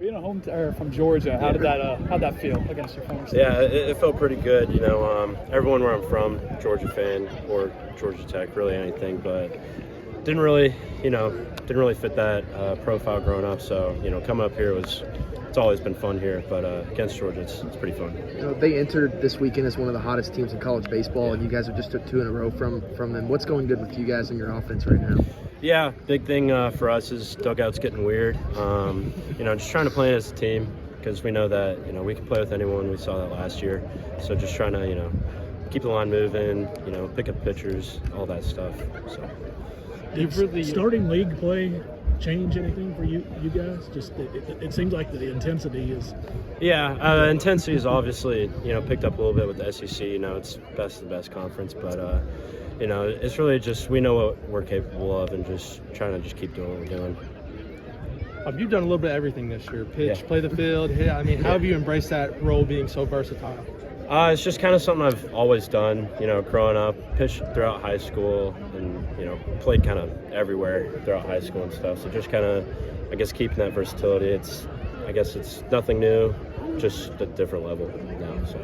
Being a from Georgia, how'd that feel against your former state? Yeah, it felt pretty good. You know, everyone where I'm from, Georgia fan or Georgia Tech, really anything, but didn't really fit that profile growing up. So coming up here it's always been fun here, but against Georgia, it's pretty fun. They entered this weekend as one of the hottest teams in college baseball, and you guys have just took 2 in a row from them. What's going good with you guys and your offense right now? Yeah, big thing for us is dugout's getting weird. Just trying to play as a team because we know that we can play with anyone. We saw that last year, so just trying to keep the line moving, pick up pitchers, all that stuff. So. Did starting league play change anything for you guys? Just it seems like the intensity is. Yeah, intensity is obviously picked up a little bit with the SEC. It's best of the best conference, but it's really just we know what we're capable of and just trying to keep doing what we're doing. You've done a little bit of everything this year: pitch, play the field, hit. I mean, how have you embraced that role being so versatile? It's just kind of something I've always done, growing up, pitched throughout high school and, played kind of everywhere throughout high school and stuff. So just kind of, I guess, keeping that versatility. It's nothing new, just a different level now. So.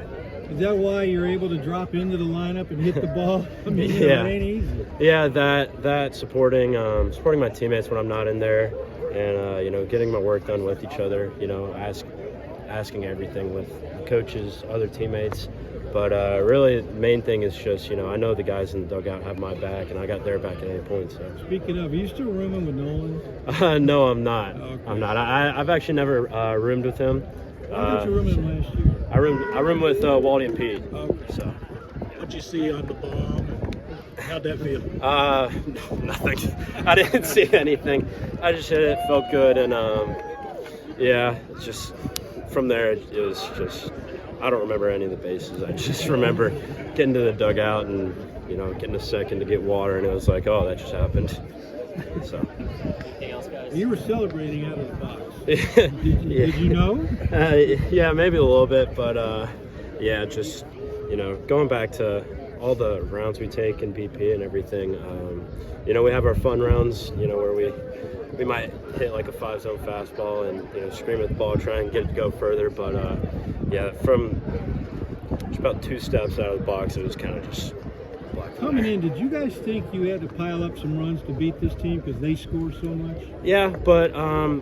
Is that why you're able to drop into the lineup and hit the ball? I mean, yeah. It ain't easy. Yeah, that supporting my teammates when I'm not in there and, getting my work done with each other, asking everything with coaches, other teammates, but really the main thing is just I know the guys in the dugout have my back and I got their back at any point. So speaking of, are you still rooming with Nolan? No, I'm not. Okay. I'm not. I've actually never roomed with him. Why did you room him last year? I roomed with Wally and Pete. Okay. So what'd you see on the bomb? How'd that feel? Nothing. I didn't see anything. I just hit it, felt good, and it's just. From there, it was just, I don't remember any of the bases. I just remember getting to the dugout and, getting a second to get water, and it was like, oh, that just happened. So. Anything else, guys? You were celebrating out of the box. Did you know? Yeah, maybe a little bit, but, just, going back to all the rounds we take in BP and everything, we have our fun rounds, where we might hit like a 5-zone fastball and scream at the ball, try and get it to go further. But from just about 2 steps out of the box, it was kind of just black. Coming in, did you guys think you had to pile up some runs to beat this team because they score so much? Yeah, but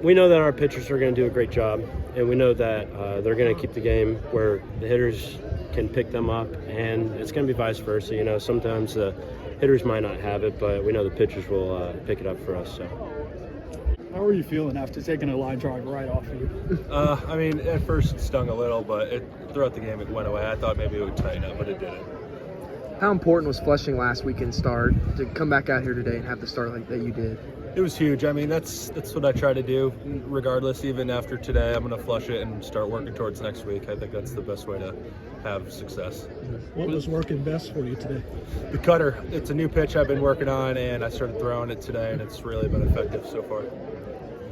we know that our pitchers are going to do a great job, and we know that they're going to keep the game where the hitters can pick them up, and it's going to be vice versa. Sometimes the hitters might not have it, but we know the pitchers will pick it up for us. So. How are you feeling after taking a line drive right off of you? At first it stung a little, but throughout the game it went away. I thought maybe it would tighten up, but it didn't. How important was Flushing last weekend's start to come back out here today and have the start like that you did? It was huge. That's what I try to do. Regardless, even after today, I'm going to flush it and start working towards next week. I think that's the best way to have success. What was working best for you today? The cutter. It's a new pitch I've been working on, and I started throwing it today, and it's really been effective so far.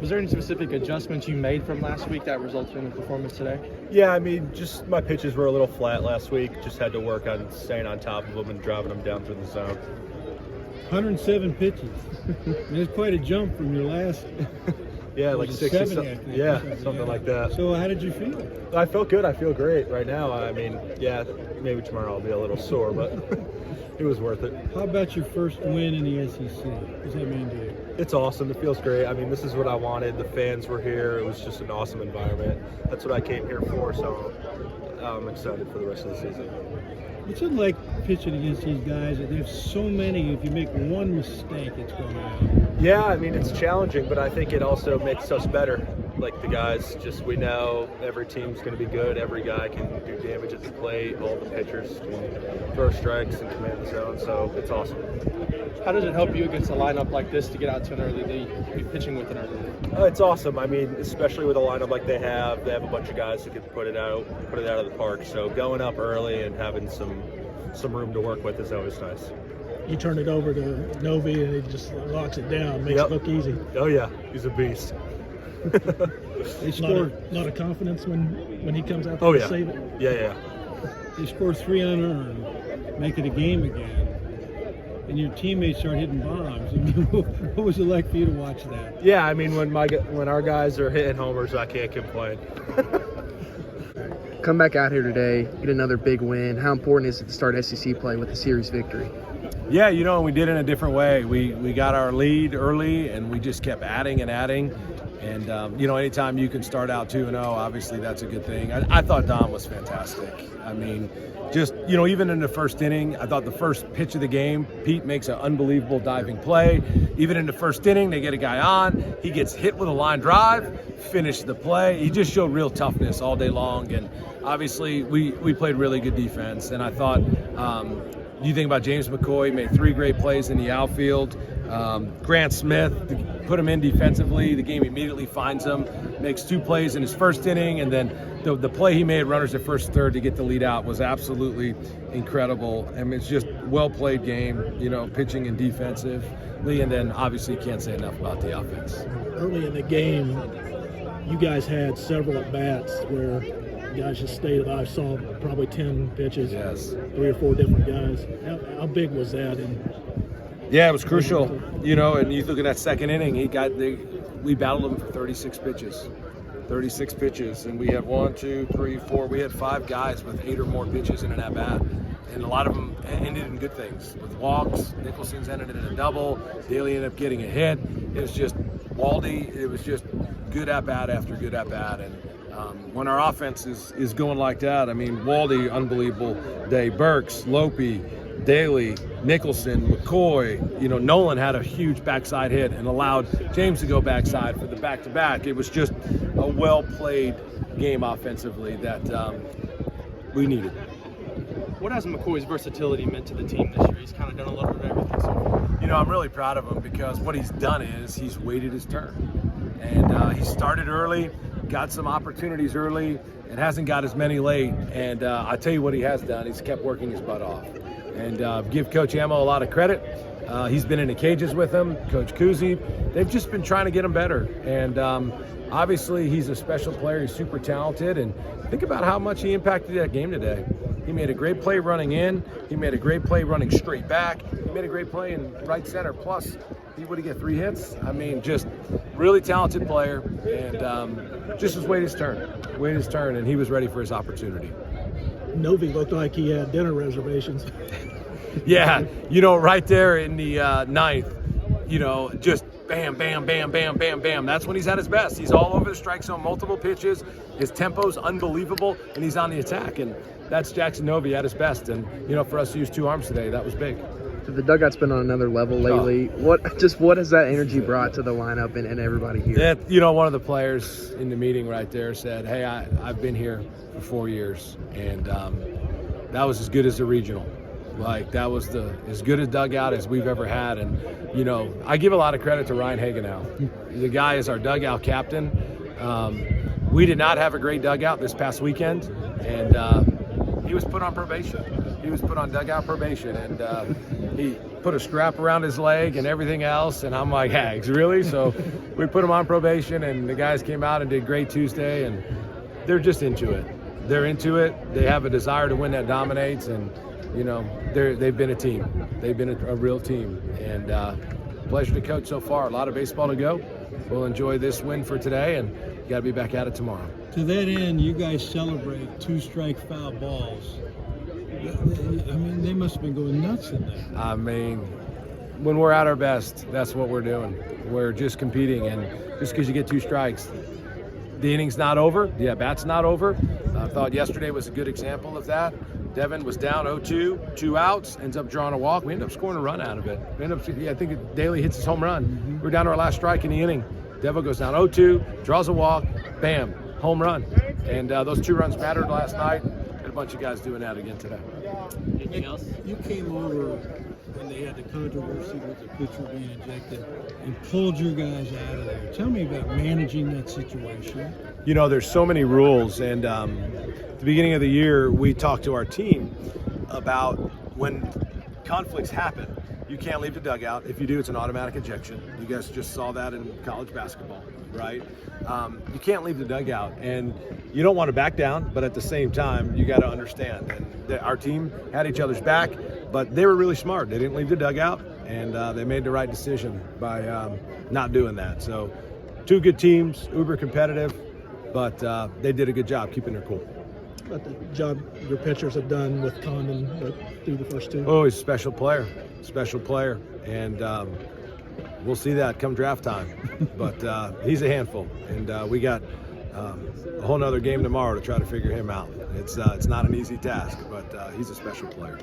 Was there any specific adjustments you made from last week that resulted in the performance today? Yeah, just my pitches were a little flat last week. Just had to work on staying on top of them and driving them down through the zone. 107 pitches. That's quite a jump from your last. Yeah, like 60 something. Yeah, something like that. So how did you feel? I felt good. I feel great right now. Maybe tomorrow I'll be a little sore, but it was worth it. How about your first win in the SEC? What does that mean to you? It's awesome. It feels great. This is what I wanted. The fans were here. It was just an awesome environment. That's what I came here for, so I'm excited for the rest of the season. What's it like pitching against these guys? There's so many. If you make one mistake, it's going out. Yeah, it's challenging, but I think it also makes us better. Like the guys, we know every team's going to be good. Every guy can do damage at the plate. All the pitchers can throw strikes and command the zone, so it's awesome. How does it help you against a lineup like this to get out to an early lead, to be pitching with an early lead? Oh, it's awesome. Especially with a lineup like they have a bunch of guys who can put it out of the park. So going up early and having some room to work with is always nice. You turn it over to Novi and he just locks it down, makes it look easy. Oh yeah, he's a beast. They scored a lot of confidence when he comes out there to save it. Yeah. They scored 3 unearned, make it a game again. and your teammates start hitting bombs. I mean, what was it like for you to watch that? Yeah, I mean, when our guys are hitting homers, I can't complain. Come back out here today, get another big win. How important is it to start SEC play with a series victory? Yeah, you know, we did it in a different way. We got our lead early, and we just kept adding and adding. And, you know, anytime you can start out 2-0, obviously that's a good thing. I thought Dom was fantastic. I mean, just, you know, even in the first inning, I thought the first pitch of the game, Pete makes an unbelievable diving play. Even in the first inning, they get a guy on. He gets hit with a line drive, finished the play. He just showed real toughness all day long. And obviously we played really good defense. And I thought, you think about James McCoy, made 3 great plays in the outfield. Grant Smith, put him in defensively. The game immediately finds him, makes 2 plays in his first inning, and then the play he made, runners at first, third to get the lead out, was absolutely incredible. I mean, it's just well-played game, you know, pitching and defensively, and then obviously can't say enough about the offense. Early in the game, you guys had several at-bats where guys just stayed alive. I saw probably 10 pitches, Yes. 3 or 4 different guys. How big was that? Yeah, it was crucial, you know, and you look at that second inning, we battled him for 36 pitches. 36 pitches, and we had 1, 2, 3, 4. We had 5 guys with 8 or more pitches in an at-bat, and a lot of them ended in good things with walks. Nicholson's ended in a double. Daly ended up getting a hit. It was just Waldy. It was just good at-bat after good at-bat, and when our offense is going like that, I mean, Waldy, unbelievable day. Burks, Lope, Daly, Nicholson, McCoy, you know, Nolan had a huge backside hit and allowed James to go backside for the back-to-back. It was just a well-played game offensively that we needed. What has McCoy's versatility meant to the team this year? He's kind of done a little bit of everything so far. You know, I'm really proud of him because what he's done is he's waited his turn. And he started early, got some opportunities early, and hasn't got as many late. And I tell you what he has done, he's kept working his butt off. And give Coach Amo a lot of credit. He's been in the cages with him, Coach Kuzi. They've just been trying to get him better. And obviously he's a special player, he's super talented. And think about how much he impacted that game today. He made a great play running in. He made a great play running straight back. He made a great play in right center. Plus, he would get 3 hits. I mean, just really talented player, and just was waiting his turn, and he was ready for his opportunity. Novi looked like he had dinner reservations. Yeah, you know, right there in the ninth, you know, just bam, bam, bam, bam, bam, bam. That's when he's at his best. He's all over the strike zone, multiple pitches. His tempo's unbelievable, and he's on the attack. And that's Jackson Novi at his best. And, you know, for us to use 2 arms today, that was big. The dugout's been on another level lately. What has that energy brought to the lineup and everybody here? That, you know, one of the players in the meeting right there said, hey, I've been here for 4 years, and that was as good as the regional. Like, that was as good a dugout as we've ever had. And, you know, I give a lot of credit to Ryan Hagenau. The guy is our dugout captain. We did not have a great dugout this past weekend, and he was put on probation. He was put on dugout probation, and he put a strap around his leg and everything else. And I'm like, Hags, really? So we put him on probation, and the guys came out and did great Tuesday, and they're just into it. They're into it. They have a desire to win that dominates, and, you know, they've been a team. They've been a real team, and pleasure to coach so far. A lot of baseball to go. We'll enjoy this win for today, and got to be back at it tomorrow. To that end, you guys celebrate 2 strike foul balls. I mean, they must have been going nuts in there. I mean, when we're at our best, that's what we're doing. We're just competing, and just because you get 2 strikes, the inning's not over, the at-bat's not over. I thought yesterday was a good example of that. Devin was down 0-2, 2 outs, ends up drawing a walk. We ended up scoring a run out of it. I think Daly hits his home run. We're down to our last strike in the inning. Devo goes down 0-2, draws a walk, bam, home run. And those 2 runs mattered last night. Got a bunch of guys doing that again today. Anything else? You came over when they had the controversy with the pitcher being ejected and pulled your guys out of there. Tell me about managing that situation. You know, there's so many rules, and at the beginning of the year, we talked to our team about when conflicts happen, you can't leave the dugout. If you do, it's an automatic ejection. You guys just saw that in college basketball, right? You can't leave the dugout, and you don't want to back down, but at the same time, you got to understand. And our team had each other's back. But they were really smart. They didn't leave the dugout, and they made the right decision by not doing that. So 2 good teams, uber competitive, but they did a good job keeping their cool. About the job your pitchers have done with Condon through the first 2. Oh, he's a special player, and we'll see that come draft time. But he's a handful, and we got a whole nother game tomorrow to try to figure him out. It's not an easy task, but he's a special player.